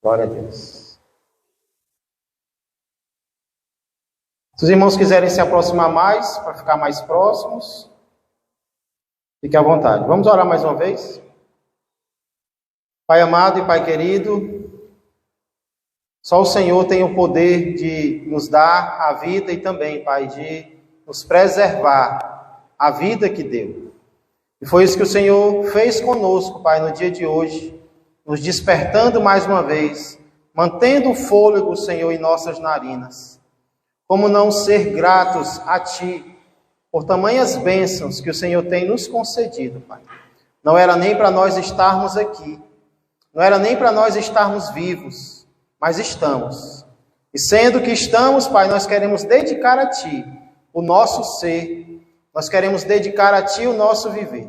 Glória a Deus. Se os irmãos quiserem se aproximar mais, para ficar mais próximos, fique à vontade. Vamos orar mais uma vez? Pai amado e Pai querido, só o Senhor tem o poder de nos dar a vida e também, Pai, de nos preservar a vida que deu. E foi isso que o Senhor fez conosco, Pai, no dia de hoje, nos despertando mais uma vez, mantendo o fôlego, Senhor, em nossas narinas. Como não ser gratos a Ti por tamanhas bênçãos que o Senhor tem nos concedido, Pai. Não era nem para nós estarmos aqui, não era nem para nós estarmos vivos, mas estamos. E sendo que estamos, Pai, nós queremos dedicar a Ti o nosso ser, nós queremos dedicar a Ti o nosso viver.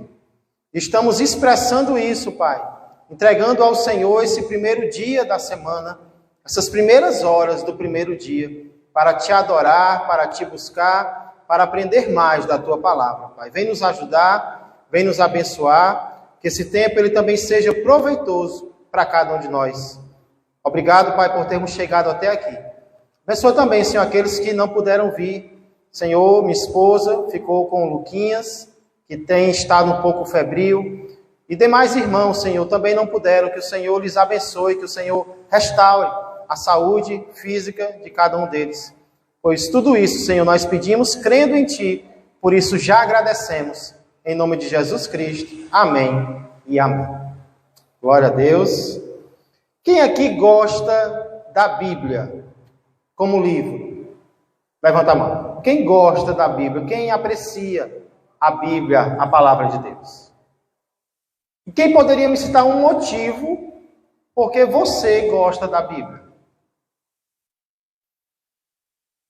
Estamos expressando isso, Pai, entregando ao Senhor esse primeiro dia da semana, essas primeiras horas do primeiro dia, para Te adorar, para Te buscar, para aprender mais da Tua palavra, Pai. Vem nos ajudar, vem nos abençoar, que esse tempo ele também seja proveitoso para cada um de nós. Obrigado, Pai, por termos chegado até aqui. Abençoa também, Senhor, aqueles que não puderam vir. Senhor, minha esposa ficou com o Luquinhas, que tem estado um pouco febril. E demais irmãos, Senhor, também não puderam. Que o Senhor lhes abençoe, que o Senhor restaure a saúde física de cada um deles. Pois tudo isso, Senhor, nós pedimos crendo em Ti. Por isso já agradecemos. Em nome de Jesus Cristo. Amém e amém. Glória a Deus. Quem aqui gosta da Bíblia como livro? Levanta a mão. Quem gosta da Bíblia? Quem aprecia a Bíblia, a palavra de Deus? E quem poderia me citar um motivo porque você gosta da Bíblia?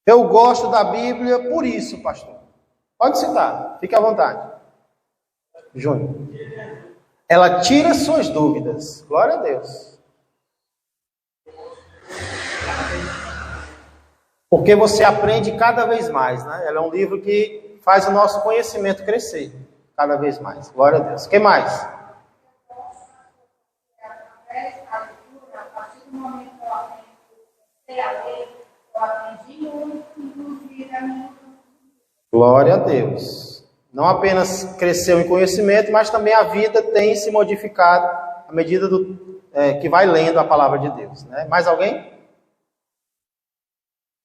Eu gosto da Bíblia por isso, pastor. Pode citar, fique à vontade. Júnior. Ela tira suas dúvidas. Glória a Deus. Porque você aprende cada vez mais, né? Ela é um livro que faz o nosso conhecimento crescer cada vez mais. Glória a Deus. O que mais? Glória a Deus. Não apenas cresceu em conhecimento, mas também a vida tem se modificado à medida que vai lendo a palavra de Deus, né? Mais alguém?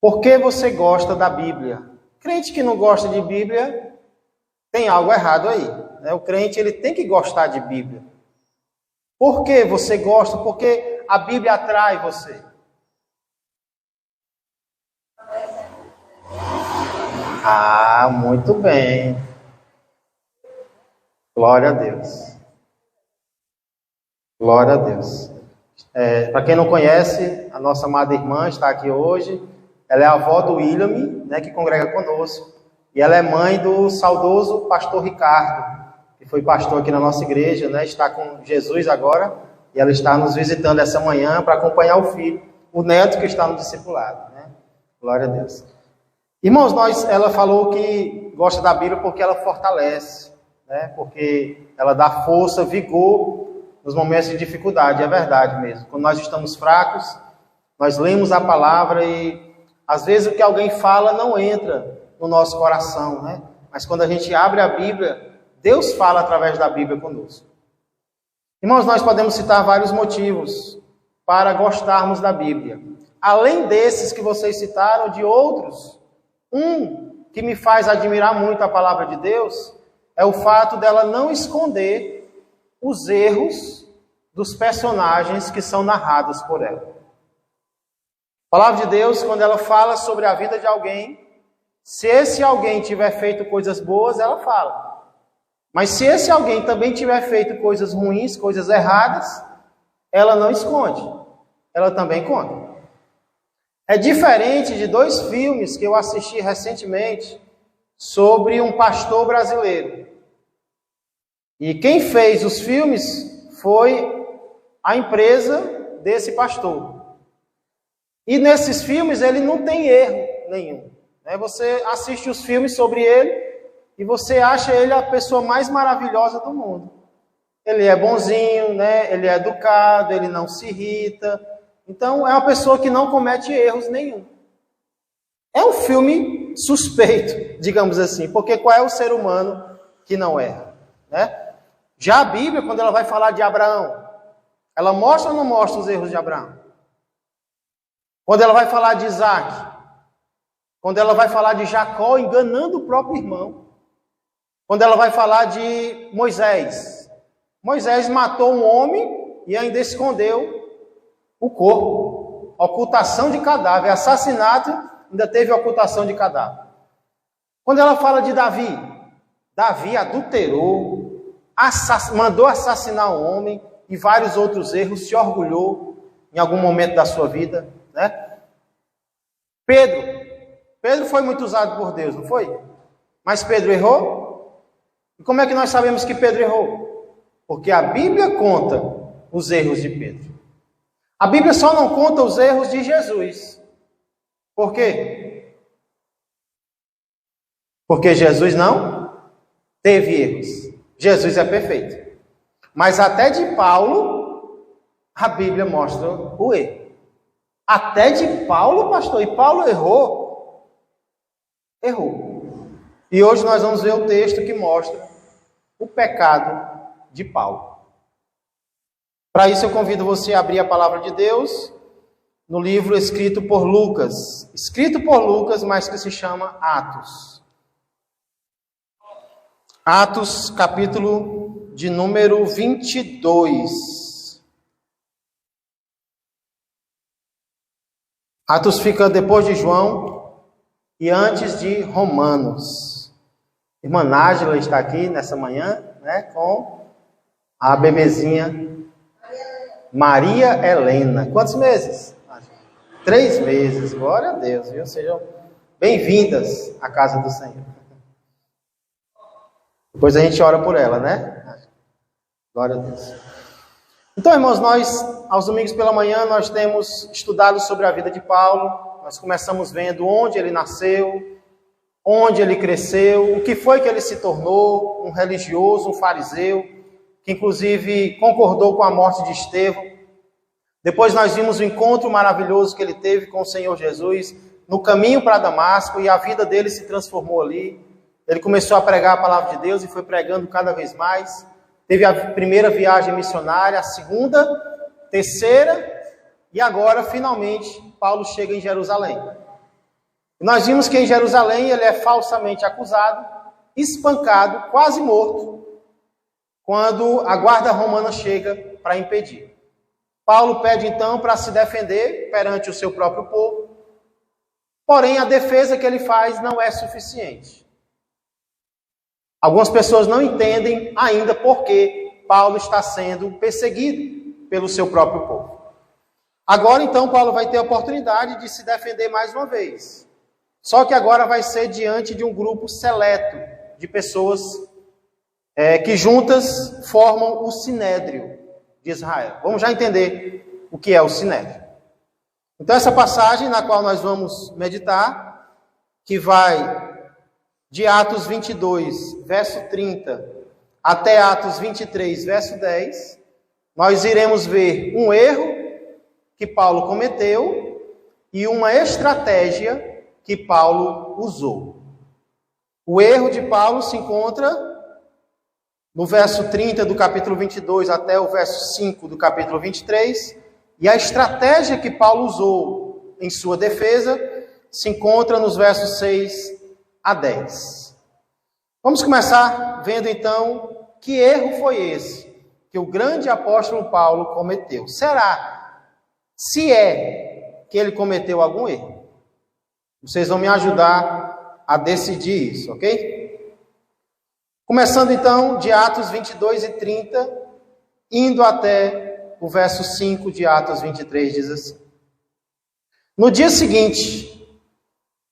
Por que você gosta da Bíblia? Crente que não gosta de Bíblia, tem algo errado aí, né? O crente ele tem que gostar de Bíblia. Por que você gosta? Porque a Bíblia atrai você. Ah, muito bem. Glória a Deus. Glória a Deus. Para quem não conhece, a nossa amada irmã está aqui hoje. Ela é a avó do William, né, que congrega conosco. E ela é mãe do saudoso pastor Ricardo, que foi pastor aqui na nossa igreja, né, está com Jesus agora. E ela está nos visitando essa manhã para acompanhar o filho, o neto que está no discipulado, né? Glória a Deus. Irmãos, ela falou que gosta da Bíblia porque ela fortalece, né? Porque ela dá força, vigor nos momentos de dificuldade. É verdade mesmo. Quando nós estamos fracos, nós lemos a palavra e às vezes o que alguém fala não entra no nosso coração, né? Mas quando a gente abre a Bíblia, Deus fala através da Bíblia conosco. Irmãos, nós podemos citar vários motivos para gostarmos da Bíblia. Além desses que vocês citaram, de outros, um que me faz admirar muito a palavra de Deus é o fato dela não esconder os erros dos personagens que são narrados por ela. A palavra de Deus, quando ela fala sobre a vida de alguém, se esse alguém tiver feito coisas boas, ela fala. Mas se esse alguém também tiver feito coisas ruins, coisas erradas, ela não esconde. Ela também conta. É diferente de 2 filmes que eu assisti recentemente sobre um pastor brasileiro. E quem fez os filmes foi a empresa desse pastor. E nesses filmes ele não tem erro nenhum. Você assiste os filmes sobre ele e você acha ele a pessoa mais maravilhosa do mundo. Ele é bonzinho, né? Ele é educado, ele não se irrita, Então, é uma pessoa que não comete erros nenhum. É um filme suspeito, digamos assim, porque qual é o ser humano que não erra, né? Já a Bíblia, quando ela vai falar de Abraão, ela mostra ou não mostra os erros de Abraão? Quando ela vai falar de Isaac, quando ela vai falar de Jacó enganando o próprio irmão, quando ela vai falar de Moisés, Moisés matou um homem e ainda escondeu o corpo, ocultação de cadáver, assassinato, ainda teve ocultação de cadáver. Quando ela fala de Davi, Davi adulterou, mandou assassinar um homem e vários outros erros, se orgulhou em algum momento da sua vida, né? Pedro foi muito usado por Deus, não foi? Mas Pedro errou? E como é que nós sabemos que Pedro errou? Porque a Bíblia conta os erros de Pedro. A Bíblia só não conta os erros de Jesus. Por quê? Porque Jesus não teve erros. Jesus é perfeito. Mas até de Paulo, a Bíblia mostra o erro. Até de Paulo, pastor. E Paulo errou. Errou. E hoje nós vamos ver o texto que mostra o pecado de Paulo. Para isso eu convido você a abrir a palavra de Deus no livro escrito por Lucas. Escrito por Lucas, mas que se chama Atos. Atos, capítulo de número 22. Atos fica depois de João e antes de Romanos. Irmã Nájila está aqui nessa manhã, né, com a bebezinha Maria Helena. Quantos meses? 3 meses. Glória a Deus, viu? Sejam bem-vindas à casa do Senhor. Depois a gente ora por ela, né? Glória a Deus. Então, irmãos, nós, aos domingos pela manhã, nós temos estudado sobre a vida de Paulo. Nós começamos vendo onde ele nasceu, onde ele cresceu, o que foi que ele se tornou, um religioso, um fariseu, que inclusive concordou com a morte de Estevão. Depois nós vimos o encontro maravilhoso que ele teve com o Senhor Jesus no caminho para Damasco, e a vida dele se transformou ali. Ele começou a pregar a palavra de Deus e foi pregando cada vez mais. Teve a primeira viagem missionária, a segunda, terceira, e agora, finalmente, Paulo chega em Jerusalém. E nós vimos que em Jerusalém ele é falsamente acusado, espancado, quase morto, quando a guarda romana chega para impedir. Paulo pede então para se defender perante o seu próprio povo, porém a defesa que ele faz não é suficiente. Algumas pessoas não entendem ainda por que Paulo está sendo perseguido pelo seu próprio povo. Agora então Paulo vai ter a oportunidade de se defender mais uma vez. Só que agora vai ser diante de um grupo seleto de pessoas que juntas formam o Sinédrio de Israel. Vamos já entender o que é o Sinédrio. Então essa passagem na qual nós vamos meditar, que vai de Atos 22, verso 30, até Atos 23, verso 10, nós iremos ver um erro que Paulo cometeu e uma estratégia que Paulo usou. O erro de Paulo se encontra no verso 30 do capítulo 22 até o verso 5 do capítulo 23, e a estratégia que Paulo usou em sua defesa se encontra nos versos 6 a 10. Vamos começar vendo então que erro foi esse que o grande apóstolo Paulo cometeu. Será, se é que ele cometeu algum erro? Vocês vão me ajudar a decidir isso, ok? Começando então de Atos 22 e 30, indo até o verso 5 de Atos 23, diz assim: No dia seguinte,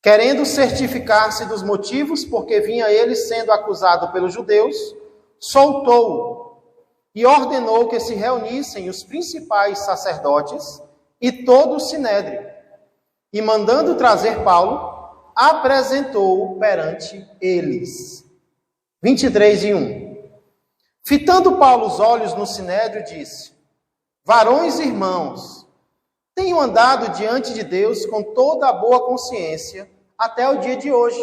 querendo certificar-se dos motivos porque vinha ele sendo acusado pelos judeus, soltou-o e ordenou que se reunissem os principais sacerdotes e todo o sinédrio. E mandando trazer Paulo, apresentou-o perante eles. 23 e 1. Fitando Paulo os olhos no sinédrio, disse: Varões e irmãos, tenho andado diante de Deus com toda a boa consciência até o dia de hoje.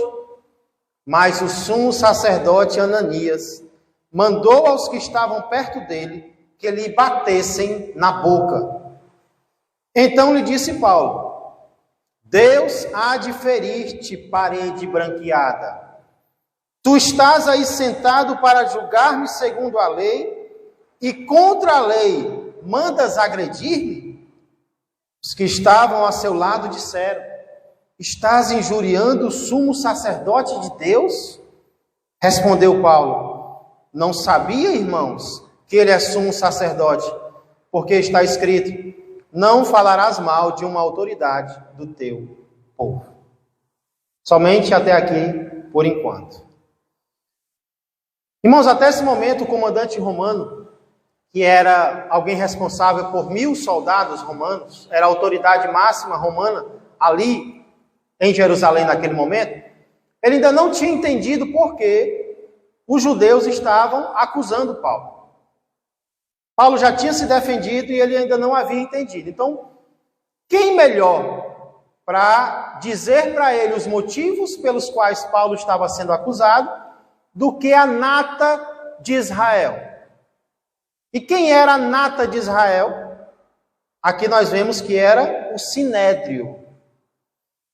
Mas o sumo sacerdote Ananias mandou aos que estavam perto dele que lhe batessem na boca. Então lhe disse Paulo: Deus há de ferir-te, parede branqueada. Tu estás aí sentado para julgar-me segundo a lei, e contra a lei mandas agredir-me? Os que estavam a seu lado disseram: Estás injuriando o sumo sacerdote de Deus? Respondeu Paulo: Não sabia, irmãos, que ele é sumo sacerdote, porque está escrito: não falarás mal de uma autoridade do teu povo. Somente até aqui, por enquanto. Irmãos, até esse momento, o comandante romano, que era alguém responsável por 1000 soldados romanos, era a autoridade máxima romana ali em Jerusalém naquele momento, ele ainda não tinha entendido por que os judeus estavam acusando Paulo. Paulo já tinha se defendido e ele ainda não havia entendido. Então, quem melhor para dizer para ele os motivos pelos quais Paulo estava sendo acusado do que a nata de Israel? E quem era a nata de Israel? Aqui nós vemos que era o Sinédrio.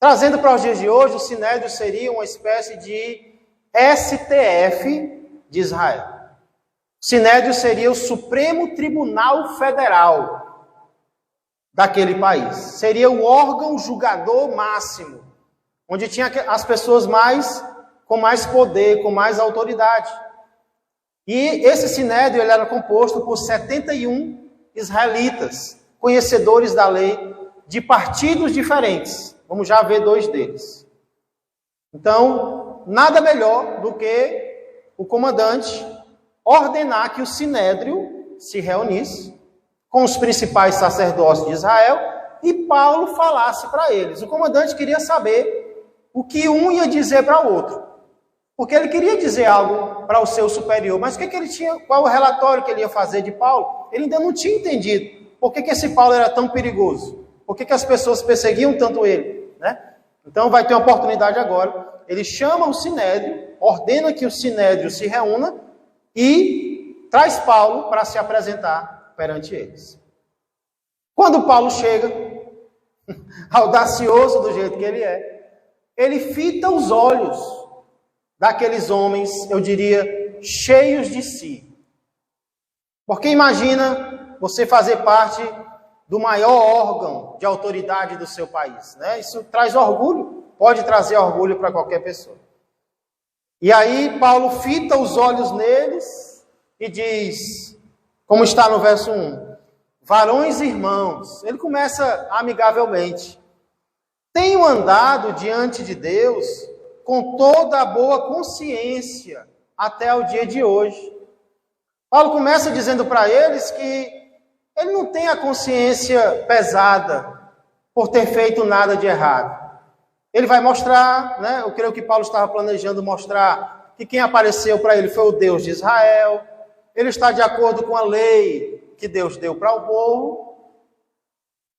Trazendo para os dias de hoje, o Sinédrio seria uma espécie de STF de Israel. O Sinédrio seria o Supremo Tribunal Federal daquele país. Seria o órgão julgador máximo, onde tinha as pessoas com mais poder, com mais autoridade. E esse Sinédrio ele era composto por 71 israelitas, conhecedores da lei, de partidos diferentes. Vamos já ver 2 deles. Então, nada melhor do que o comandante ordenar que o Sinédrio se reunisse com os principais sacerdotes de Israel e Paulo falasse para eles. O comandante queria saber o que um ia dizer para o outro, porque ele queria dizer algo para o seu superior, mas o que ele tinha, qual o relatório que ele ia fazer de Paulo? Ele ainda não tinha entendido por que esse Paulo era tão perigoso, por que as pessoas perseguiam tanto ele, né? Então vai ter uma oportunidade agora. Ele chama o Sinédrio, ordena que o Sinédrio se reúna e traz Paulo para se apresentar perante eles. Quando Paulo chega, audacioso do jeito que ele fita os olhos daqueles homens, eu diria, cheios de si. Porque imagina você fazer parte do maior órgão de autoridade do seu país, né? Isso traz orgulho, pode trazer orgulho para qualquer pessoa. E aí Paulo fita os olhos neles e diz, como está no verso 1, varões e irmãos, ele começa amigavelmente, tenho andado diante de Deus com toda a boa consciência até o dia de hoje. Paulo começa dizendo para eles que ele não tem a consciência pesada por ter feito nada de errado. Ele vai mostrar, né? Eu creio que Paulo estava planejando mostrar que quem apareceu para ele foi o Deus de Israel. Ele está de acordo com a lei que Deus deu para o povo.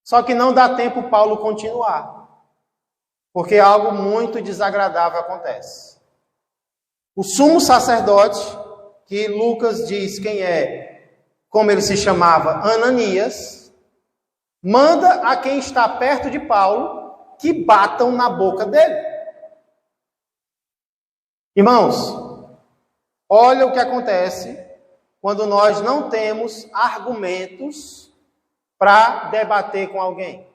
Só que não dá tempo Paulo continuar, porque algo muito desagradável acontece. O sumo sacerdote, que Lucas diz quem é, como ele se chamava, Ananias, manda a quem está perto de Paulo que batam na boca dele. Irmãos, olha o que acontece quando nós não temos argumentos para debater com alguém.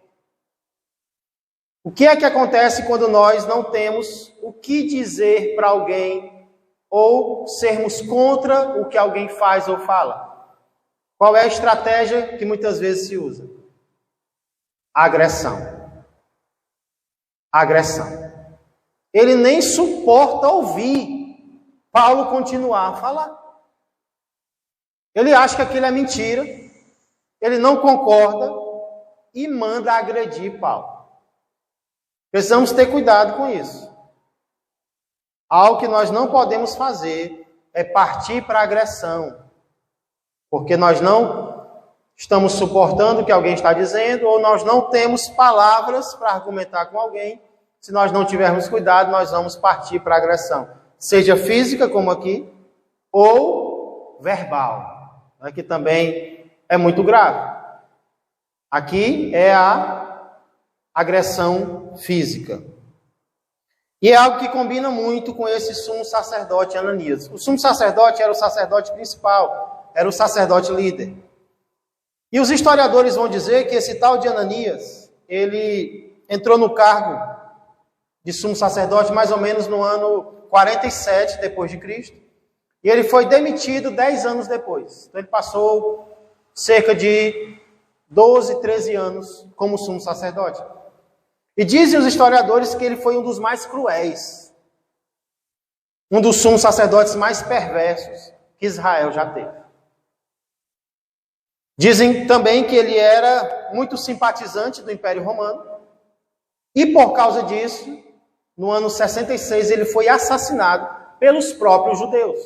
O que é que acontece quando nós não temos o que dizer para alguém ou sermos contra o que alguém faz ou fala? Qual é a estratégia que muitas vezes se usa? Agressão. Agressão. Ele nem suporta ouvir Paulo continuar a falar. Ele acha que aquilo é mentira, ele não concorda e manda agredir Paulo. Precisamos ter cuidado com isso. Algo que nós não podemos fazer é partir para a agressão, porque nós não estamos suportando o que alguém está dizendo, ou nós não temos palavras para argumentar com alguém. Se nós não tivermos cuidado, nós vamos partir para a agressão, seja física, como aqui, ou verbal, né, que também é muito grave. Aqui é a agressão física. E é algo que combina muito com esse sumo sacerdote Ananias. O sumo sacerdote era o sacerdote principal, era o sacerdote líder. E os historiadores vão dizer que esse tal de Ananias, ele entrou no cargo de sumo sacerdote mais ou menos no ano 47 depois de Cristo, e ele foi demitido 10 anos depois. Então ele passou cerca de 12, 13 anos como sumo sacerdote. E dizem os historiadores que ele foi um dos mais cruéis, um dos sumos sacerdotes mais perversos que Israel já teve. Dizem também que ele era muito simpatizante do Império Romano, e por causa disso, no ano 66, ele foi assassinado pelos próprios judeus.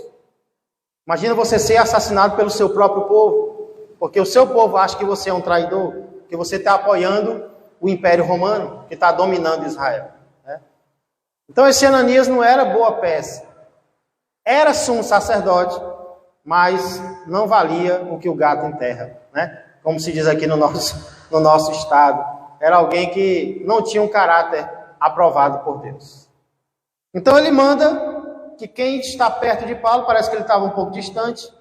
Imagina você ser assassinado pelo seu próprio povo, porque o seu povo acha que você é um traidor, que você está apoiando o Império Romano, que está dominando Israel, né? Então esse Ananias não era boa peça. Era sumo sacerdote, mas não valia o que o gato enterra, né? Como se diz aqui no nosso estado. Era alguém que não tinha um caráter aprovado por Deus. Então ele manda que quem está perto de Paulo, parece que ele estava um pouco distante,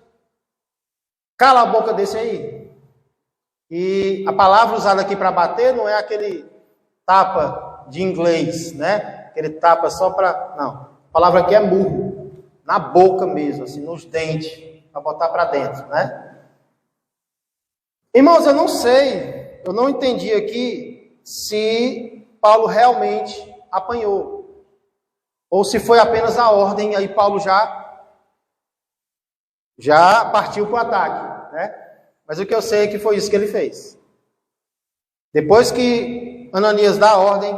cala a boca desse aí. E a palavra usada aqui para bater não é aquele tapa de inglês, né? Aquele tapa só para... Não, a palavra aqui é murro, na boca mesmo, assim, nos dentes, para botar para dentro, né? Irmãos, eu não sei, eu não entendi aqui se Paulo realmente apanhou, ou se foi apenas a ordem, aí Paulo já partiu para o ataque, né? Mas o que eu sei é que foi isso que ele fez. Depois que Ananias dá a ordem,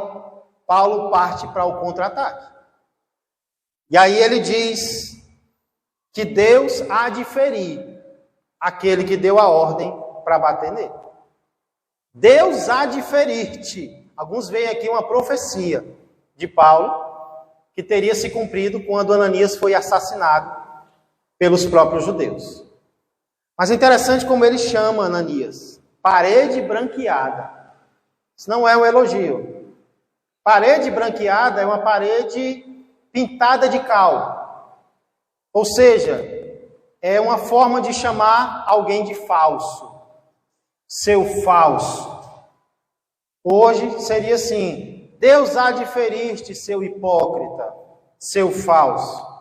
Paulo parte para o contra-ataque. E aí ele diz que Deus há de ferir aquele que deu a ordem para bater nele. Deus há de ferir-te. Alguns veem aqui uma profecia de Paulo que teria se cumprido quando Ananias foi assassinado pelos próprios judeus. Mas é interessante como ele chama Ananias, parede branqueada. Isso não é um elogio. Parede branqueada é uma parede pintada de cal. Ou seja, é uma forma de chamar alguém de falso. Seu falso. Hoje seria assim: Deus há de ferir-te, seu hipócrita, seu falso.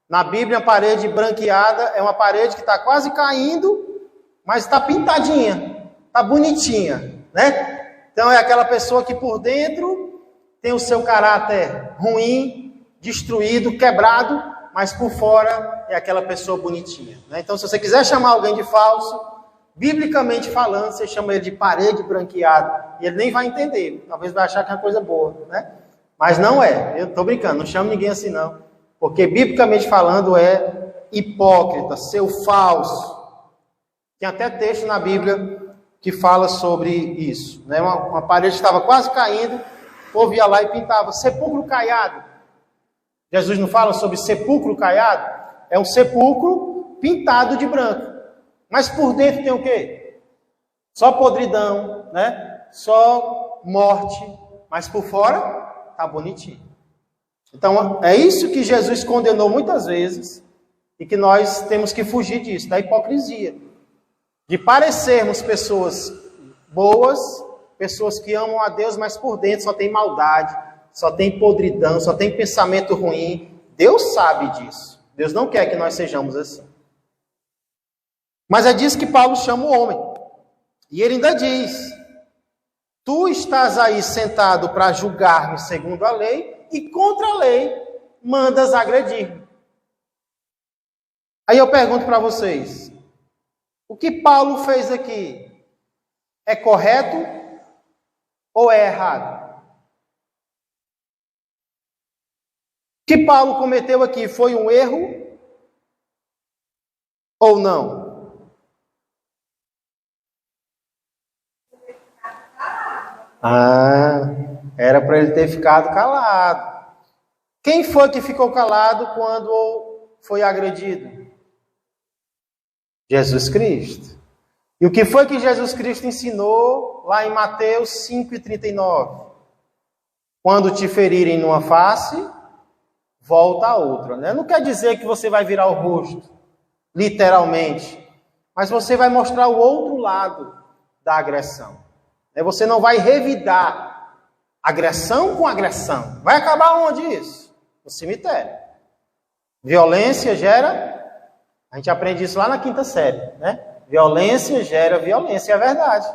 Na Bíblia, a parede branqueada é uma parede que está quase caindo, mas está pintadinha, está bonitinha, né? Então é aquela pessoa que por dentro tem o seu caráter ruim, destruído, quebrado, mas por fora é aquela pessoa bonitinha, né? Então, se você quiser chamar alguém de falso, biblicamente falando, você chama ele de parede branqueada, e ele nem vai entender, talvez vai achar que é uma coisa boa, né? Mas não é, eu estou brincando, não chamo ninguém assim não. Porque, biblicamente falando, é hipócrita, seu falso. Tem até texto na Bíblia que fala sobre isso, né? Uma parede estava quase caindo, o povo ia lá e pintava sepulcro caiado. Jesus não fala sobre sepulcro caiado? É um sepulcro pintado de branco. Mas por dentro tem o quê? Só podridão, né? Só morte. Mas por fora, tá bonitinho. Então, é isso que Jesus condenou muitas vezes e que nós temos que fugir disso, da hipocrisia. De parecermos pessoas boas, pessoas que amam a Deus, mas por dentro só tem maldade, só tem podridão, só tem pensamento ruim. Deus sabe disso. Deus não quer que nós sejamos assim. Mas é disso que Paulo chama o homem. E ele ainda diz: tu estás aí sentado para julgar-me segundo a lei, e contra a lei mandas agredir. Aí eu pergunto para vocês, o que Paulo fez aqui é correto ou é errado? O que Paulo cometeu aqui foi um erro ou não? Era para ele ter ficado calado. Quem foi que ficou calado quando foi agredido? Jesus Cristo. E o que foi que Jesus Cristo ensinou lá em Mateus 5,39? Quando te ferirem numa face, volta a outra. Né? Não quer dizer que você vai virar o rosto, literalmente, mas você vai mostrar o outro lado da agressão. Você não vai revidar agressão com agressão. Vai acabar onde isso? No cemitério. Violência gera... A gente aprende isso lá na 5ª série, né? Violência gera violência, é verdade.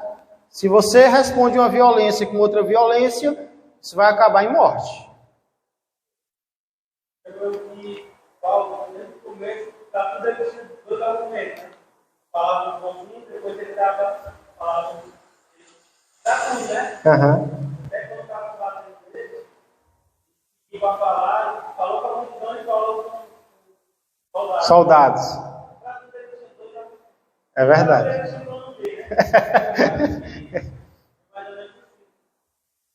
Se você responde uma violência com outra violência, isso vai acabar em morte. Paulo, desde o começo, está tudo existindo dois argumentos, né? Falava do conjunto, depois ele estava falando da cruz, né? Até quando estava falando dele, e para falar, falou com a multidão e falou com soldados. É verdade.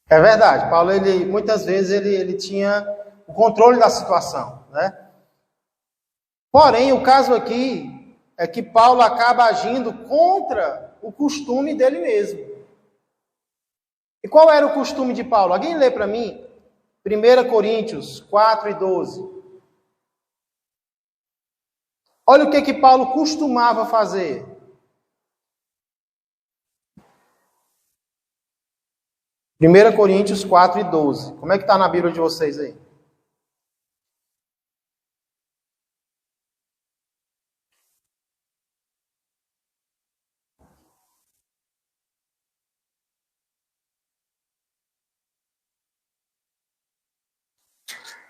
É verdade. Paulo, muitas vezes, ele tinha o controle da situação, né? Porém, o caso aqui é que Paulo acaba agindo contra o costume dele mesmo. E qual era o costume de Paulo? Alguém lê para mim? 1 Coríntios 4:12. Olha o que Paulo costumava fazer. 1 Coríntios 4:12. Como é que está na Bíblia de vocês aí?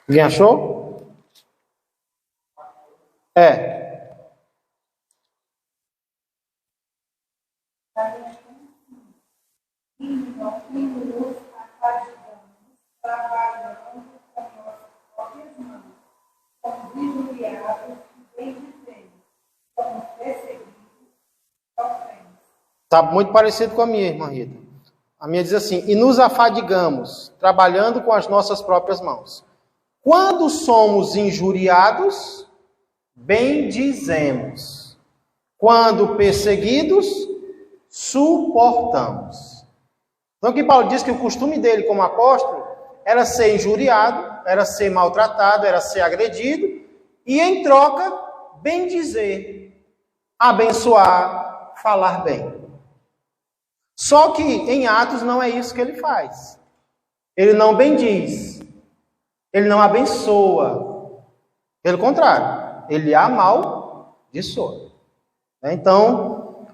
Alguém achou? Está muito parecido com a minha, irmã Rita. A minha diz assim: e nos afadigamos, trabalhando com as nossas próprias mãos. Quando somos injuriados, bendizemos. Quando perseguidos, suportamos. Então aqui Paulo diz que o costume dele como apóstolo era ser injuriado, era ser maltratado, era ser agredido, e em troca, bendizer, abençoar, falar bem. Só que em Atos não é isso que ele faz. Ele não bendiz, ele não abençoa. Pelo contrário, ele amaldiçoa. Então,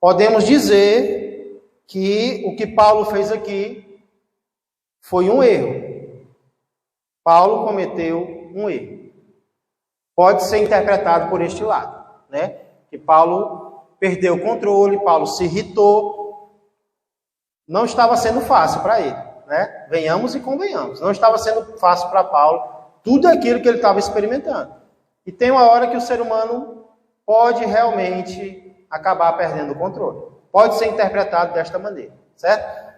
podemos dizer que o que Paulo fez aqui foi um erro. Paulo cometeu um erro. Pode ser interpretado por este lado, né? Que Paulo perdeu o controle, Paulo se irritou. Não estava sendo fácil para ele, né? Venhamos e convenhamos. Não estava sendo fácil para Paulo tudo aquilo que ele estava experimentando. E tem uma hora que o ser humano pode realmente acabar perdendo o controle. Pode ser interpretado desta maneira, certo?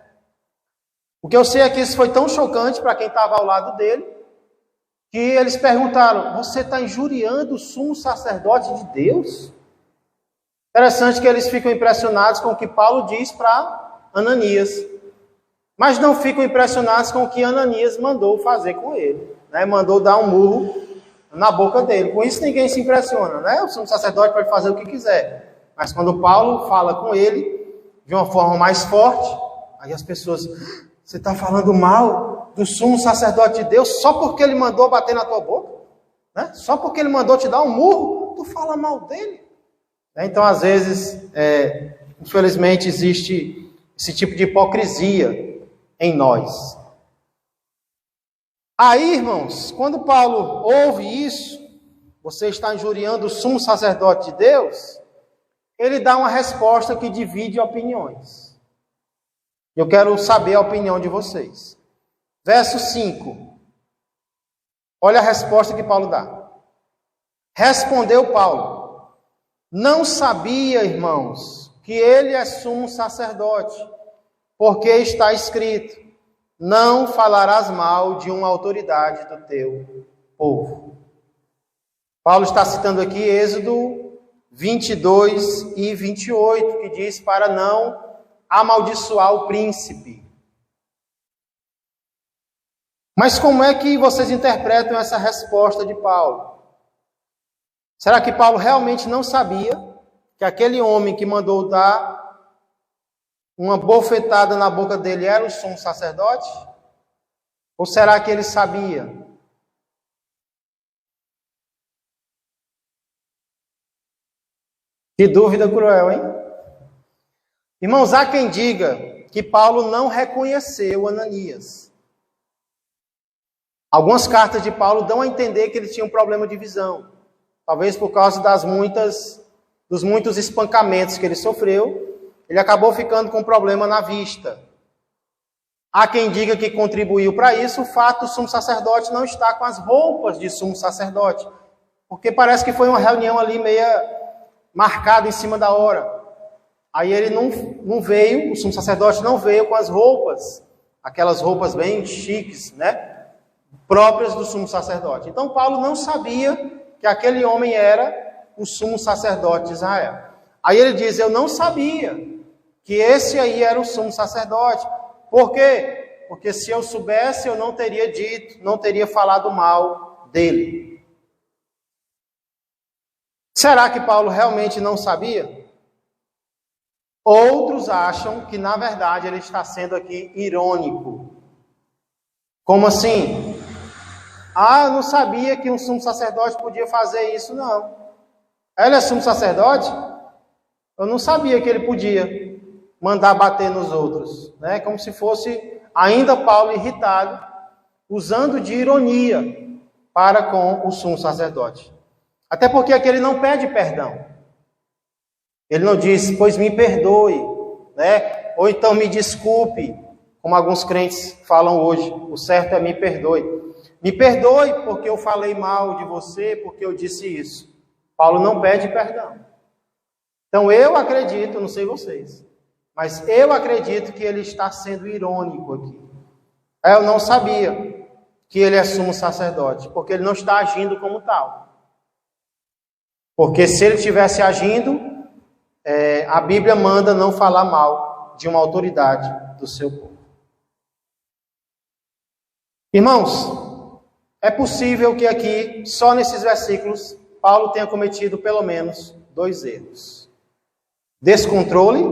O que eu sei é que isso foi tão chocante para quem estava ao lado dele, que eles perguntaram: você está injuriando o sumo sacerdote de Deus? Interessante que eles ficam impressionados com o que Paulo diz para Ananias, mas não ficam impressionados com o que Ananias mandou fazer com ele, né? Mandou dar um murro na boca dele. Com isso ninguém se impressiona, né? O sumo sacerdote pode fazer o que quiser, mas quando Paulo fala com ele de uma forma mais forte, aí as pessoas: você está falando mal do sumo sacerdote de Deus só porque ele mandou bater na tua boca? Né? Só porque ele mandou te dar um murro, tu fala mal dele? Então, às vezes, infelizmente, existe esse tipo de hipocrisia em nós. Aí, irmãos, quando Paulo ouve isso, você está injuriando o sumo sacerdote de Deus, ele dá uma resposta que divide opiniões. Eu quero saber a opinião de vocês. Verso 5. Olha a resposta que Paulo dá. Respondeu Paulo: não sabia, irmãos, que ele é sumo sacerdote, porque está escrito: não falarás mal de uma autoridade do teu povo. Paulo está citando aqui Êxodo 22 e 28, que diz para não amaldiçoar o príncipe. Mas como é que vocês interpretam essa resposta de Paulo? Será que Paulo realmente não sabia que aquele homem que mandou dar uma bofetada na boca dele era o sumo sacerdote? Ou será que ele sabia? Que dúvida cruel, hein? Irmãos, há quem diga que Paulo não reconheceu Ananias. Algumas cartas de Paulo dão a entender que ele tinha um problema de visão. Talvez por causa dos muitos espancamentos que ele sofreu, ele acabou ficando com problema na vista. Há quem diga que contribuiu para isso o fato do sumo sacerdote não estar com as roupas de sumo sacerdote, porque parece que foi uma reunião ali meia marcada em cima da hora. Aí ele não veio, o sumo sacerdote não veio com as roupas, aquelas roupas bem chiques, né? Próprias do sumo sacerdote. Então Paulo não sabia que aquele homem era o sumo sacerdote de Israel. Aí ele diz: eu não sabia que esse aí era o sumo sacerdote. Por quê? Porque se eu soubesse, eu não teria dito, não teria falado mal dele. Será que Paulo realmente não sabia? Outros acham que, na verdade, ele está sendo aqui irônico. Como assim? Eu não sabia que um sumo sacerdote podia fazer isso, não. Ele é sumo sacerdote? Eu não sabia que ele podia mandar bater nos outros, né? Como se fosse ainda Paulo irritado, usando de ironia para com o sumo sacerdote. Até porque aqui ele não pede perdão. Ele não diz: pois me perdoe, né? Ou então me desculpe, como alguns crentes falam hoje. O certo é me perdoe. Me perdoe porque eu falei mal de você, porque eu disse isso. Paulo não pede perdão. Então eu acredito, não sei vocês, mas eu acredito que ele está sendo irônico aqui. Eu não sabia que ele é sumo sacerdote, porque ele não está agindo como tal. Porque se ele estivesse agindo, a Bíblia manda não falar mal de uma autoridade do seu povo. Irmãos, é possível que aqui, só nesses versículos, Paulo tenha cometido pelo menos 2 erros: descontrole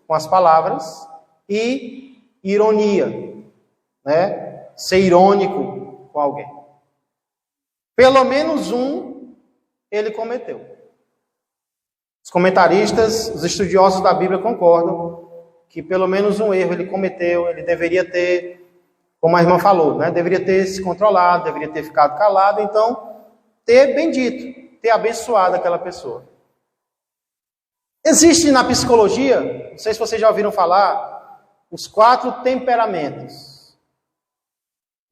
com as palavras e ironia, né? Ser irônico com alguém. Pelo menos um ele cometeu. Os comentaristas, os estudiosos da Bíblia concordam que pelo menos um erro ele cometeu. Ele deveria ter, como a irmã falou, né? Deveria ter se controlado, deveria ter ficado calado, então ter bendito, ter abençoado aquela pessoa. Existe na psicologia, não sei se vocês já ouviram falar, os 4 temperamentos.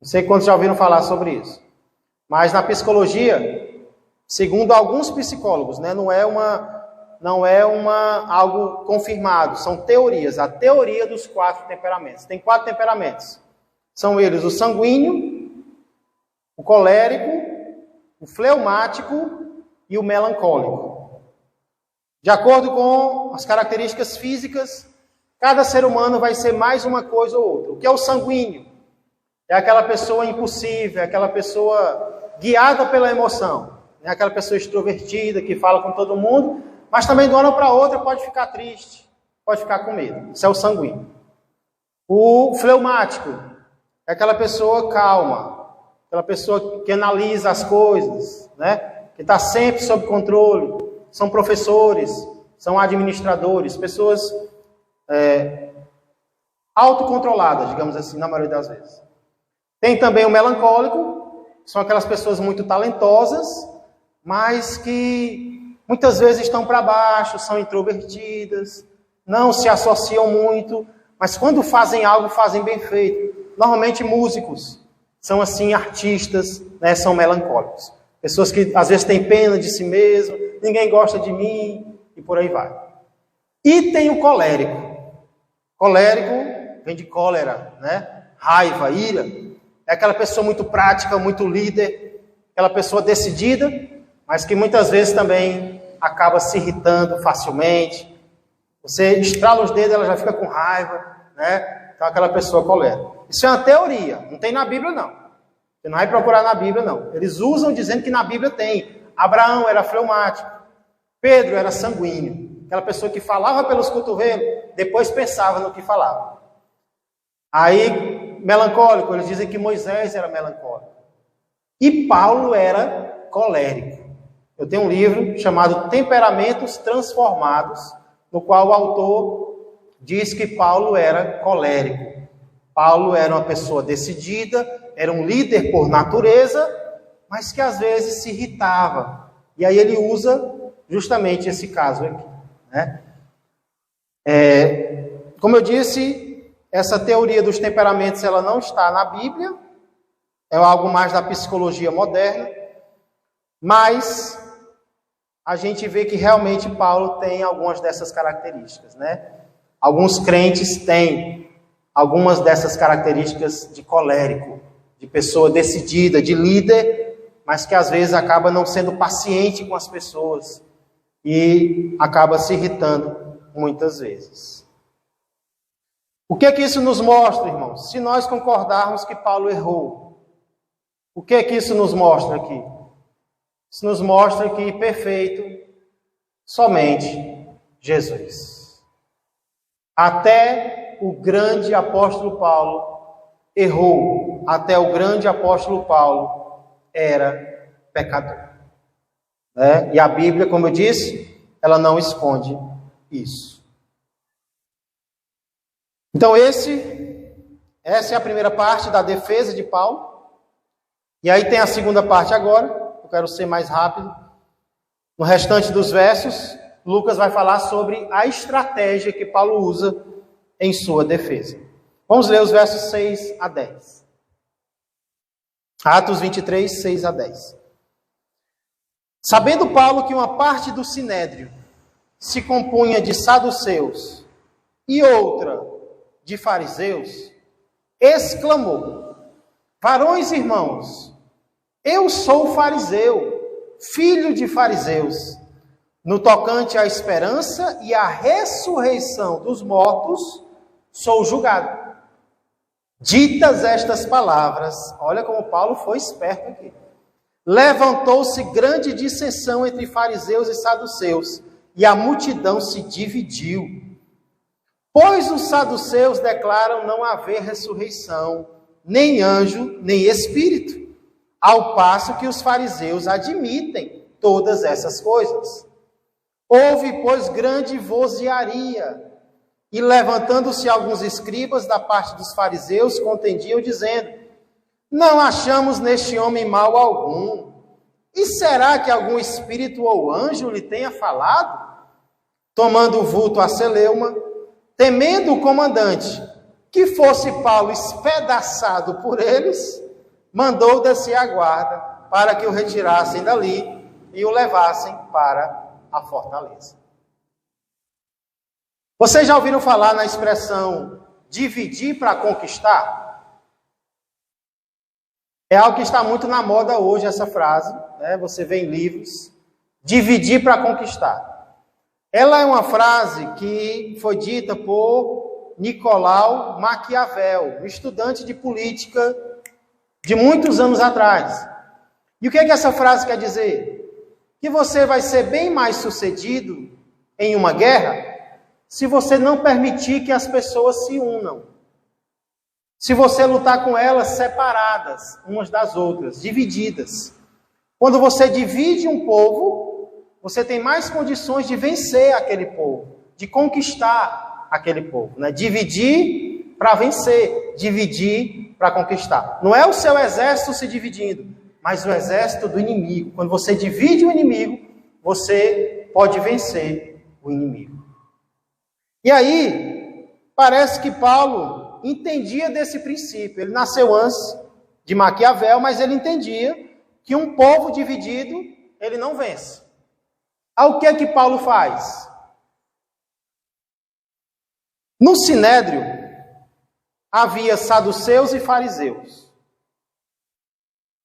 Não sei quantos já ouviram falar sobre isso. Mas na psicologia, segundo alguns psicólogos, né, não é algo confirmado, são teorias. A teoria dos 4 temperamentos. Tem 4 temperamentos. São eles o sanguíneo, o colérico, o fleumático e o melancólico. De acordo com as características físicas, cada ser humano vai ser mais uma coisa ou outra. O que é o sanguíneo? É aquela pessoa impulsiva, é aquela pessoa guiada pela emoção. É aquela pessoa extrovertida que fala com todo mundo, mas também de uma hora para outra pode ficar triste, pode ficar com medo. Isso é o sanguíneo. O fleumático é aquela pessoa calma, aquela pessoa que analisa as coisas, né? Que está sempre sob controle. São professores, são administradores, pessoas autocontroladas, digamos assim, na maioria das vezes. Tem também o melancólico, são aquelas pessoas muito talentosas, mas que muitas vezes estão para baixo, são introvertidas, não se associam muito, mas quando fazem algo, fazem bem feito. Normalmente músicos são assim, artistas, né, são melancólicos. Pessoas que às vezes têm pena de si mesmo, ninguém gosta de mim, e por aí vai. E tem o colérico. Colérico vem de cólera, né? Raiva, ira. É aquela pessoa muito prática, muito líder, aquela pessoa decidida, mas que muitas vezes também acaba se irritando facilmente. Você estrala os dedos, ela já fica com raiva, né? Então aquela pessoa colérica. Isso é uma teoria, não tem na Bíblia não. Você não vai procurar na Bíblia não. Eles usam dizendo que na Bíblia tem. Abraão era fleumático, Pedro era sanguíneo. Aquela pessoa que falava pelos cotovelos, depois pensava no que falava. Aí, melancólico, eles dizem que Moisés era melancólico. E Paulo era colérico. Eu tenho um livro chamado Temperamentos Transformados, no qual o autor diz que Paulo era colérico. Paulo era uma pessoa decidida, era um líder por natureza, mas que às vezes se irritava. E aí ele usa justamente esse caso aqui, né? Como eu disse, essa teoria dos temperamentos ela não está na Bíblia, é algo mais da psicologia moderna, mas a gente vê que realmente Paulo tem algumas dessas características, né? Alguns crentes têm algumas dessas características de colérico, de pessoa decidida, de líder, mas que às vezes acaba não sendo paciente com as pessoas e acaba se irritando muitas vezes. O que é que isso nos mostra, irmãos? Se nós concordarmos que Paulo errou, o que é que isso nos mostra aqui? Isso nos mostra que perfeito somente Jesus. Até o grande apóstolo Paulo errou, até o grande apóstolo Paulo era pecador. Né? E a Bíblia, como eu disse, ela não esconde isso. Então essa é a primeira parte da defesa de Paulo. E aí tem a segunda parte agora. Eu quero ser mais rápido. No restante dos versos, Lucas vai falar sobre a estratégia que Paulo usa em sua defesa. Vamos ler os versos 6 a 10. Atos 23, 6 a 10. Sabendo Paulo que uma parte do sinédrio se compunha de saduceus e outra de fariseus, exclamou: varões irmãos, eu sou fariseu, filho de fariseus. No tocante à esperança e à ressurreição dos mortos, sou julgado. Ditas estas palavras, olha como Paulo foi esperto aqui. Levantou-se grande dissensão entre fariseus e saduceus, e a multidão se dividiu. Pois os saduceus declaram não haver ressurreição, nem anjo, nem espírito, ao passo que os fariseus admitem todas essas coisas. Houve, pois, grande vozearia, e levantando-se alguns escribas da parte dos fariseus, contendiam, dizendo: não achamos neste homem mal algum. E será que algum espírito ou anjo lhe tenha falado? Tomando o vulto a celeuma, temendo o comandante que fosse Paulo espedaçado por eles, mandou descer a guarda para que o retirassem dali e o levassem para a fortaleza. Vocês já ouviram falar na expressão dividir para conquistar? É algo que está muito na moda hoje, essa frase, né? Você vê em livros, dividir para conquistar. Ela é uma frase que foi dita por Nicolau Maquiavel, um estudante de política de muitos anos atrás. E o que é que essa frase quer dizer? Que você vai ser bem mais sucedido em uma guerra se você não permitir que as pessoas se unam. Se você lutar com elas separadas, umas das outras, divididas. Quando você divide um povo, você tem mais condições de vencer aquele povo, de conquistar aquele povo, né? Dividir para vencer, dividir para conquistar. Não é o seu exército se dividindo, mas o exército do inimigo. Quando você divide o inimigo, você pode vencer o inimigo. E aí, parece que Paulo entendia desse princípio. Ele nasceu antes de Maquiavel, mas ele entendia que um povo dividido, ele não vence. O que é que Paulo faz? No Sinédrio, havia saduceus e fariseus.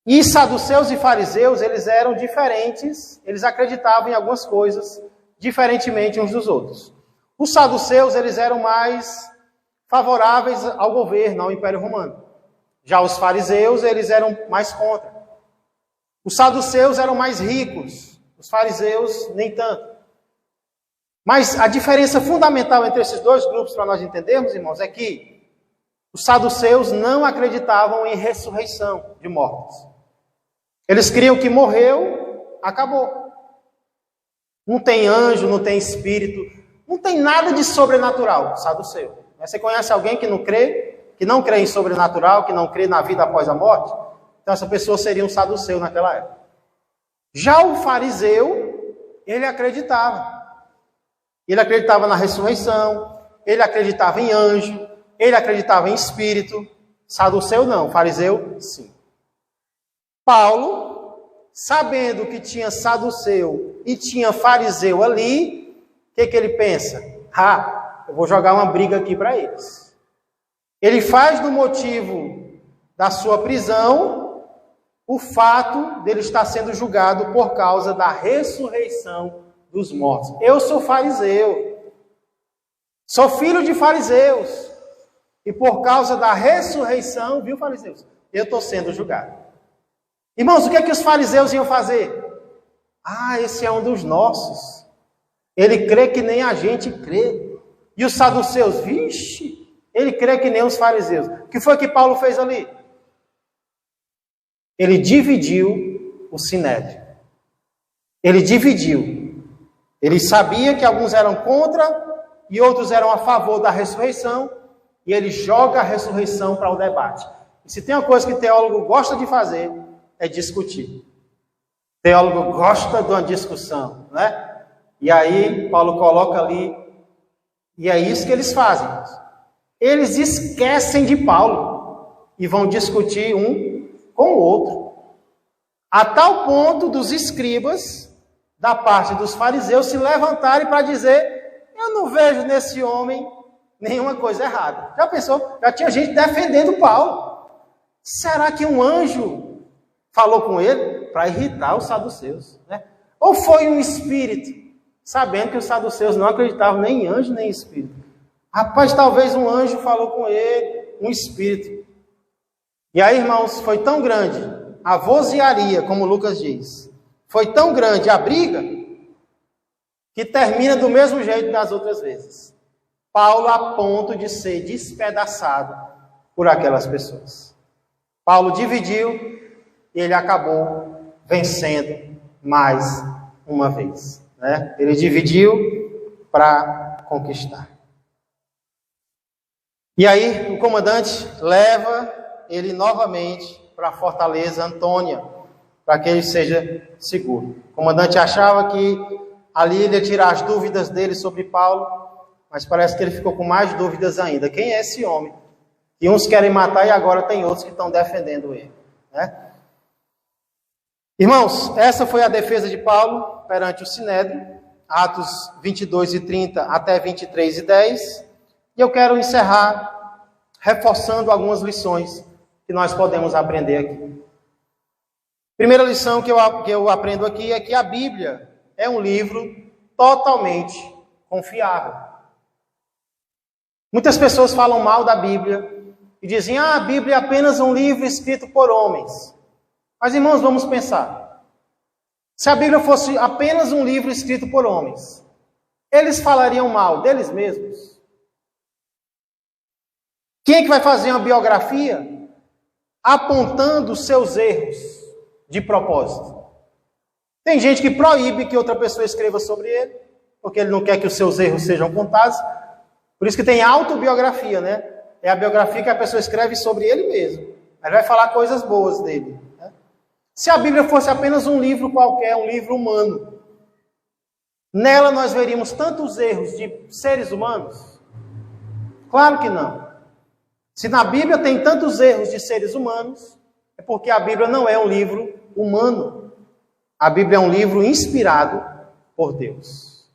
E saduceus e fariseus, eles eram diferentes, eles acreditavam em algumas coisas diferentemente uns dos outros. Os saduceus, eles eram mais favoráveis ao governo, ao Império Romano. Já os fariseus, eles eram mais contra. Os saduceus eram mais ricos, os fariseus nem tanto. Mas a diferença fundamental entre esses dois grupos, para nós entendermos, irmãos, é que os saduceus não acreditavam em ressurreição de mortos. Eles criam que morreu, acabou. Não tem anjo, não tem espírito, não tem nada de sobrenatural, saduceu. Você conhece alguém que não crê em sobrenatural, que não crê na vida após a morte? Então essa pessoa seria um saduceu naquela época. Já o fariseu, ele acreditava. Ele acreditava na ressurreição, ele acreditava em anjo, ele acreditava em espírito. Saduceu não, fariseu sim. Paulo, sabendo que tinha saduceu e tinha fariseu ali, o que ele pensa? Eu vou jogar uma briga aqui para eles. Ele faz do motivo da sua prisão o fato dele estar sendo julgado por causa da ressurreição dos mortos. Eu sou fariseu, sou filho de fariseus, e por causa da ressurreição, viu, fariseus? Eu estou sendo julgado. Irmãos, o que é que os fariseus iam fazer? Esse é um dos nossos. Ele crê que nem a gente crê. E os saduceus, vixe, ele crê que nem os fariseus. O que foi que Paulo fez ali? Ele dividiu o sinédrio. Ele dividiu. Ele sabia que alguns eram contra e outros eram a favor da ressurreição. E ele joga a ressurreição para o debate. E se tem uma coisa que teólogo gosta de fazer, é discutir. Teólogo gosta de uma discussão, né? E aí Paulo coloca ali, e é isso que eles fazem. Eles esquecem de Paulo e vão discutir um com o outro. A tal ponto dos escribas, da parte dos fariseus, se levantarem para dizer: eu não vejo nesse homem nenhuma coisa errada. Já pensou? Já tinha gente defendendo Paulo. Será que um anjo falou com ele? Para irritar os saduceus, né? Ou foi um espírito? Sabendo que os saduceus não acreditavam nem em anjo nem em espírito. Rapaz, talvez um anjo falou com ele, um espírito. E aí, irmãos, foi tão grande a vozearia, como Lucas diz, foi tão grande a briga, que termina do mesmo jeito das outras vezes. Paulo a ponto de ser despedaçado por aquelas pessoas. Paulo dividiu e ele acabou vencendo mais uma vez, né? Ele dividiu para conquistar. E aí o comandante leva ele novamente para a fortaleza Antônia, para que ele seja seguro. O comandante achava que ali ele ia tirar as dúvidas dele sobre Paulo, mas parece que ele ficou com mais dúvidas ainda. Quem é esse homem? E uns querem matar e agora tem outros que estão defendendo ele, né? Irmãos, essa foi a defesa de Paulo perante o Sinédrio, Atos 22 e 30 até 23 e 10. E eu quero encerrar reforçando algumas lições que nós podemos aprender aqui. Primeira lição que eu aprendo aqui é que a Bíblia é um livro totalmente confiável. Muitas pessoas falam mal da Bíblia e dizem: a Bíblia é apenas um livro escrito por homens. Mas, irmãos, vamos pensar. Se a Bíblia fosse apenas um livro escrito por homens, eles falariam mal deles mesmos? Quem é que vai fazer uma biografia apontando os seus erros de propósito? Tem gente que proíbe que outra pessoa escreva sobre ele, porque ele não quer que os seus erros sejam contados. Por isso que tem autobiografia, né? É a biografia que a pessoa escreve sobre ele mesmo. Ele vai falar coisas boas dele, né? Se a Bíblia fosse apenas um livro qualquer, um livro humano, nela nós veríamos tantos erros de seres humanos? Claro que não. Se na Bíblia tem tantos erros de seres humanos, é porque a Bíblia não é um livro humano. A Bíblia é um livro inspirado por Deus,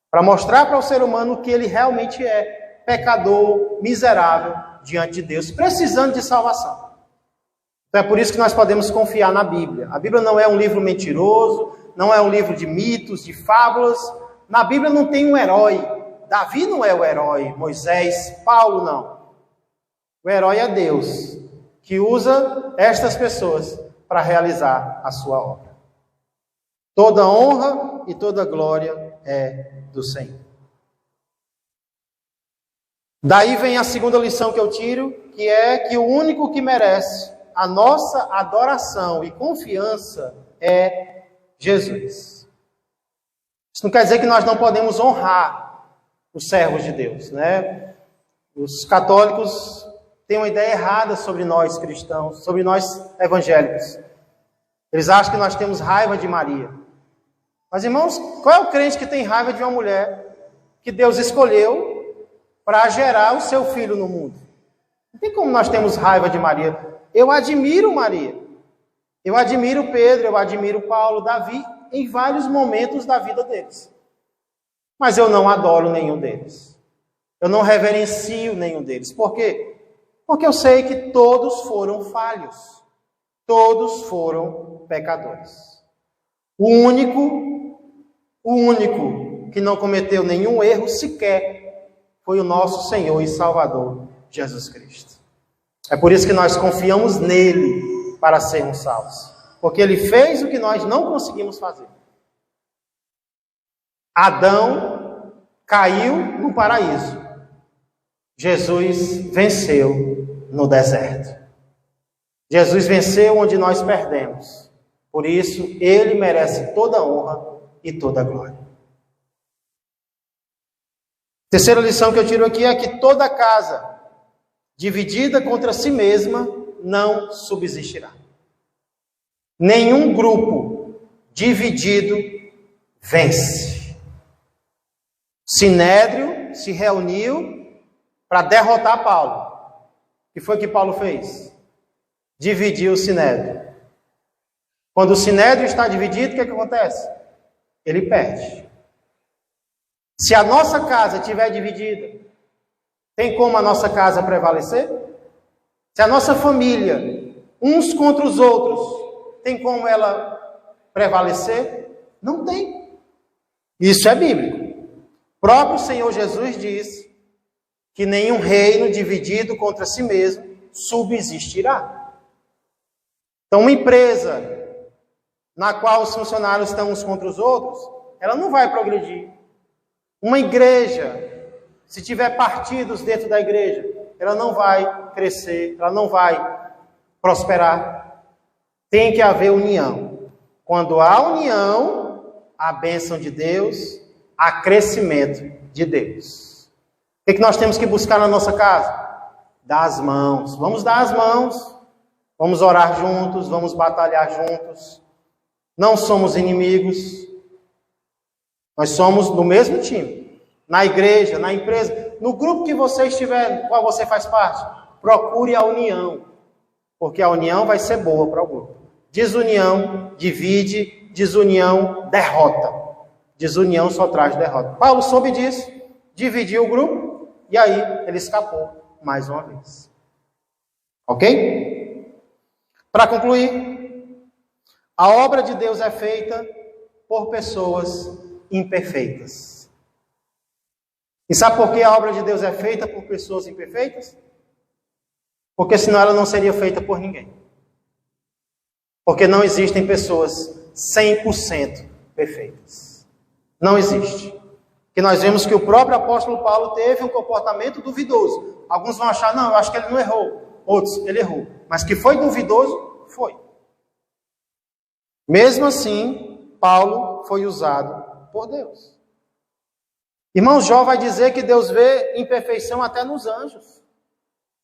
para mostrar para o ser humano que ele realmente é pecador, miserável, diante de Deus, precisando de salvação. Então é por isso que nós podemos confiar na Bíblia. A Bíblia não é um livro mentiroso, não é um livro de mitos, de fábulas. Na Bíblia não tem um herói. Davi não é o herói, Moisés, Paulo não. O herói é Deus, que usa estas pessoas para realizar a sua obra. Toda honra e toda glória é do Senhor. Daí vem a segunda lição que eu tiro, que é que o único que merece a nossa adoração e confiança é Jesus. Isso não quer dizer que nós não podemos honrar os servos de Deus, né? Os católicos têm uma ideia errada sobre nós cristãos, sobre nós evangélicos. Eles acham que nós temos raiva de Maria. Mas, irmãos, qual é o crente que tem raiva de uma mulher que Deus escolheu para gerar o seu filho no mundo? Não tem como nós termos raiva de Maria. Eu admiro Maria. Eu admiro Pedro, eu admiro Paulo, Davi, em vários momentos da vida deles. Mas eu não adoro nenhum deles. Eu não reverencio nenhum deles. Por quê? Porque eu sei que todos foram falhos. Todos foram pecadores. O único que não cometeu nenhum erro sequer foi o nosso Senhor e Salvador, Jesus Cristo. É por isso que nós confiamos nele para sermos salvos. Porque ele fez o que nós não conseguimos fazer. Adão caiu no paraíso. Jesus venceu no deserto. Jesus venceu onde nós perdemos. Por isso, ele merece toda a honra e toda a glória. Terceira lição que eu tiro aqui é que toda casa dividida contra si mesma não subsistirá. Nenhum grupo dividido vence. Sinédrio se reuniu para derrotar Paulo. O que foi que Paulo fez? Dividiu o Sinédrio. Quando o Sinédrio está dividido, o que acontece? Ele perde. Se a nossa casa estiver dividida, tem como a nossa casa prevalecer? Se a nossa família, uns contra os outros, tem como ela prevalecer? Não tem. Isso é bíblico. O próprio Senhor Jesus diz que nenhum reino dividido contra si mesmo subsistirá. Então, uma empresa na qual os funcionários estão uns contra os outros, ela não vai progredir. Uma igreja, se tiver partidos dentro da igreja, ela não vai crescer, ela não vai prosperar. Tem que haver união. Quando há união, há bênção de Deus, há crescimento de Deus. O que nós temos que buscar na nossa casa? Dar as mãos. Vamos dar as mãos. Vamos orar juntos, vamos batalhar juntos. Não somos inimigos. Nós somos do mesmo time. Na igreja, na empresa, no grupo que você estiver, no qual você faz parte, procure a união. Porque a união vai ser boa para o grupo. Desunião divide, desunião derrota. Desunião só traz derrota. Paulo soube disso, dividiu o grupo e aí ele escapou mais uma vez. Ok? Para concluir, a obra de Deus é feita por pessoas imperfeitas. E sabe por que a obra de Deus é feita por pessoas imperfeitas? Porque senão ela não seria feita por ninguém. Porque não existem pessoas 100% perfeitas. Não existe. Porque nós vemos que o próprio apóstolo Paulo teve um comportamento duvidoso. Alguns vão achar, não, eu acho que ele não errou. Outros, ele errou. Mas que foi duvidoso, foi. Mesmo assim, Paulo foi usado por Deus. Irmão, Jó vai dizer que Deus vê imperfeição até nos anjos.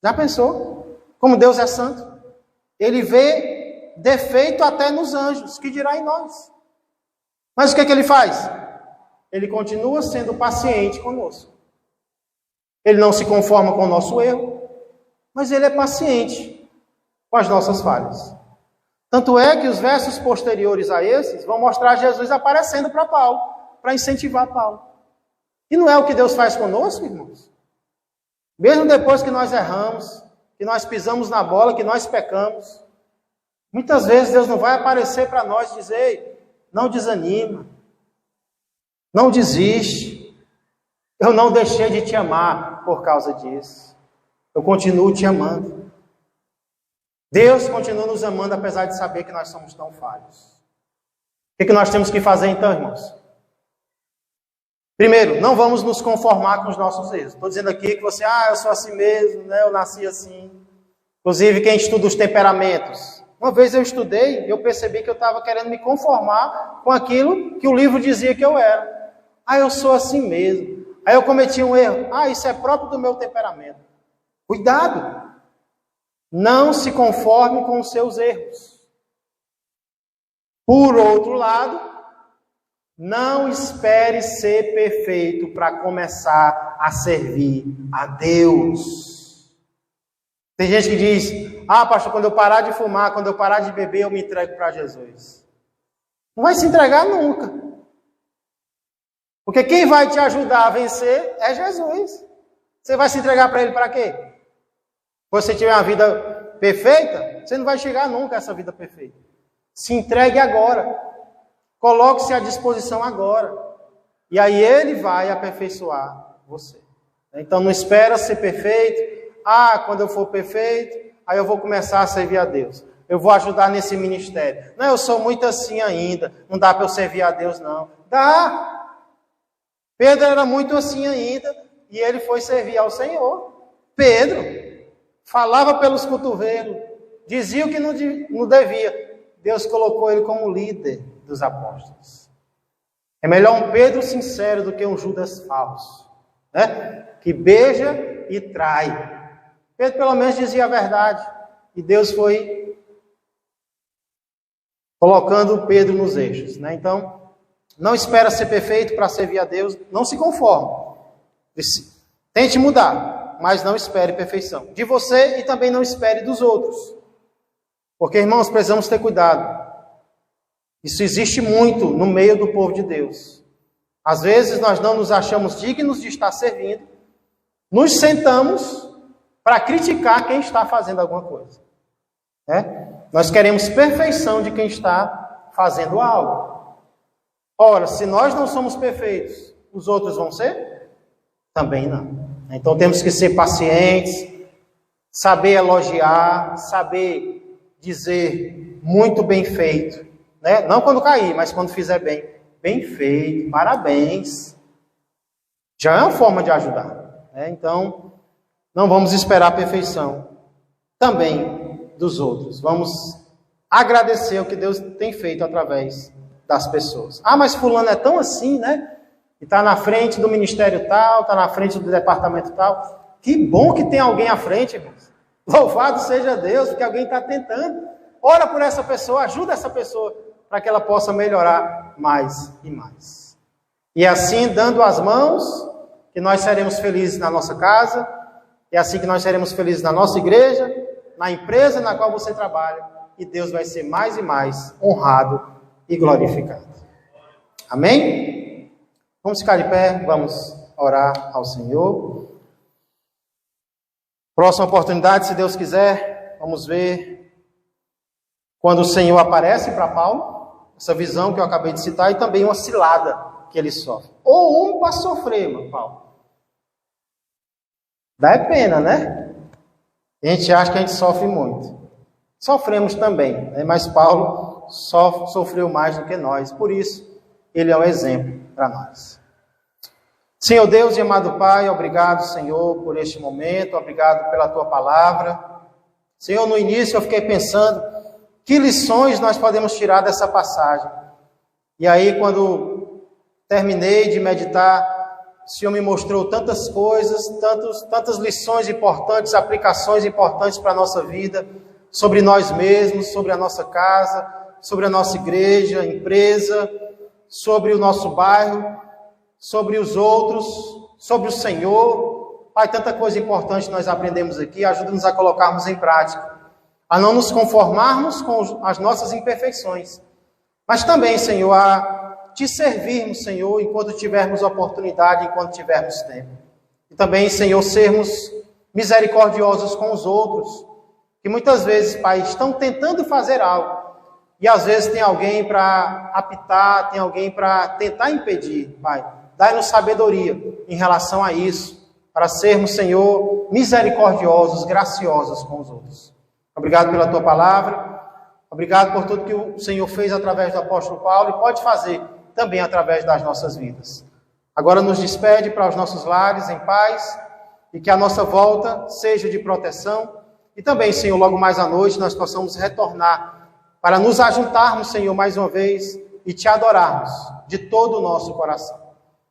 Já pensou? Como Deus é santo? Ele vê defeito até nos anjos, que dirá em nós. Mas o que é que ele faz? Ele continua sendo paciente conosco. Ele não se conforma com o nosso erro, mas ele é paciente com as nossas falhas. Tanto é que os versos posteriores a esses vão mostrar Jesus aparecendo para Paulo, para incentivar Paulo. E não é o que Deus faz conosco, irmãos? Mesmo depois que nós erramos, que nós pisamos na bola, que nós pecamos, muitas vezes Deus não vai aparecer para nós e dizer: ei, não desanima, não desiste, eu não deixei de te amar por causa disso, eu continuo te amando. Deus continua nos amando apesar de saber que nós somos tão falhos. O que nós temos que fazer então, irmãos? Primeiro, não vamos nos conformar com os nossos erros. Estou dizendo aqui que você, eu sou assim mesmo, né? Eu nasci assim. Inclusive, quem estuda os temperamentos. Uma vez eu estudei e eu percebi que eu estava querendo me conformar com aquilo que o livro dizia que eu era. Eu sou assim mesmo. Aí eu cometi um erro. Isso é próprio do meu temperamento. Cuidado! Não se conforme com os seus erros. Por outro lado, não espere ser perfeito para começar a servir a Deus. Tem gente que diz: pastor, quando eu parar de fumar, quando eu parar de beber, eu me entrego para Jesus. Não vai se entregar nunca. Porque quem vai te ajudar a vencer é Jesus. Você vai se entregar para Ele para quê? Se você tiver uma vida perfeita, você não vai chegar nunca a essa vida perfeita. Se entregue agora. Coloque-se à disposição agora. E aí Ele vai aperfeiçoar você. Então não espera ser perfeito. Quando eu for perfeito, aí eu vou começar a servir a Deus. Eu vou ajudar nesse ministério. Não, eu sou muito assim ainda. Não dá para eu servir a Deus, não. Dá. Pedro era muito assim ainda. E ele foi servir ao Senhor. Pedro falava pelos cotovelos. Dizia o que não devia. Deus colocou ele como líder dos apóstolos. É melhor um Pedro sincero do que um Judas falso, né? Que beija e trai. Pedro pelo menos dizia a verdade. E Deus foi colocando Pedro nos eixos, né? Então, não espera ser perfeito para servir a Deus. Não se conforme. Tente mudar, mas não espere perfeição. De você e também não espere dos outros. Porque, irmãos, precisamos ter cuidado. Isso existe muito no meio do povo de Deus. Às vezes nós não nos achamos dignos de estar servindo. Nos sentamos para criticar quem está fazendo alguma coisa. Nós queremos perfeição de quem está fazendo algo. Ora, se nós não somos perfeitos, os outros vão ser? Também não. Então temos que ser pacientes, saber elogiar, saber dizer muito bem feito. Não quando cair, mas quando fizer bem. Bem feito, parabéns. Já é uma forma de ajudar. Então, não vamos esperar a perfeição também dos outros. Vamos agradecer o que Deus tem feito através das pessoas. Mas fulano é tão assim, né? E está na frente do ministério tal, está na frente do departamento tal. Que bom que tem alguém à frente, irmãos. Louvado seja Deus, porque alguém está tentando. Ora por essa pessoa, ajuda essa pessoa, para que ela possa melhorar mais e mais. E assim, dando as mãos, que nós seremos felizes na nossa casa, é assim que nós seremos felizes na nossa igreja, na empresa na qual você trabalha, e Deus vai ser mais e mais honrado e glorificado. Amém? Vamos ficar de pé, vamos orar ao Senhor. Próxima oportunidade, se Deus quiser, vamos ver quando o Senhor aparece para Paulo, essa visão que eu acabei de citar, e também uma cilada que ele sofre. Ou para sofrer, Paulo. Dá pena, né? A gente acha que a gente sofre muito. Sofremos também, né? Mas Paulo sofreu mais do que nós. Por isso, ele é um exemplo para nós. Senhor Deus e amado Pai, obrigado, Senhor, por este momento. Obrigado pela Tua palavra. Senhor, no início eu fiquei pensando, que lições nós podemos tirar dessa passagem? E aí, quando terminei de meditar, o Senhor me mostrou tantas coisas, tantas lições importantes, aplicações importantes para a nossa vida, sobre nós mesmos, sobre a nossa casa, sobre a nossa igreja, empresa, sobre o nosso bairro, sobre os outros, sobre o Senhor. Pai, tanta coisa importante nós aprendemos aqui, ajuda-nos a colocarmos em prática, a não nos conformarmos com as nossas imperfeições, mas também, Senhor, a Te servirmos, Senhor, enquanto tivermos oportunidade, enquanto tivermos tempo. E também, Senhor, sermos misericordiosos com os outros, que muitas vezes, Pai, estão tentando fazer algo, e às vezes tem alguém para apitar, tem alguém para tentar impedir, Pai. Dai-nos sabedoria em relação a isso, para sermos, Senhor, misericordiosos, graciosos com os outros. Obrigado pela Tua palavra, obrigado por tudo que o Senhor fez através do apóstolo Paulo e pode fazer também através das nossas vidas. Agora nos despede para os nossos lares em paz e que a nossa volta seja de proteção e também, Senhor, logo mais à noite nós possamos retornar para nos ajuntarmos, Senhor, mais uma vez e Te adorarmos de todo o nosso coração.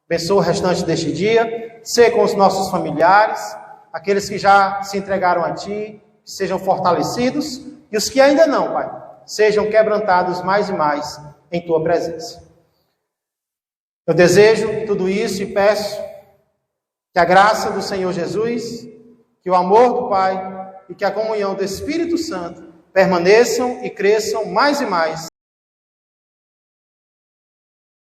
Abençoa o restante deste dia, seja com os nossos familiares, aqueles que já se entregaram a Ti, que sejam fortalecidos, e os que ainda não, Pai, sejam quebrantados mais e mais em Tua presença. Eu desejo tudo isso e peço que a graça do Senhor Jesus, que o amor do Pai e que a comunhão do Espírito Santo permaneçam e cresçam mais e mais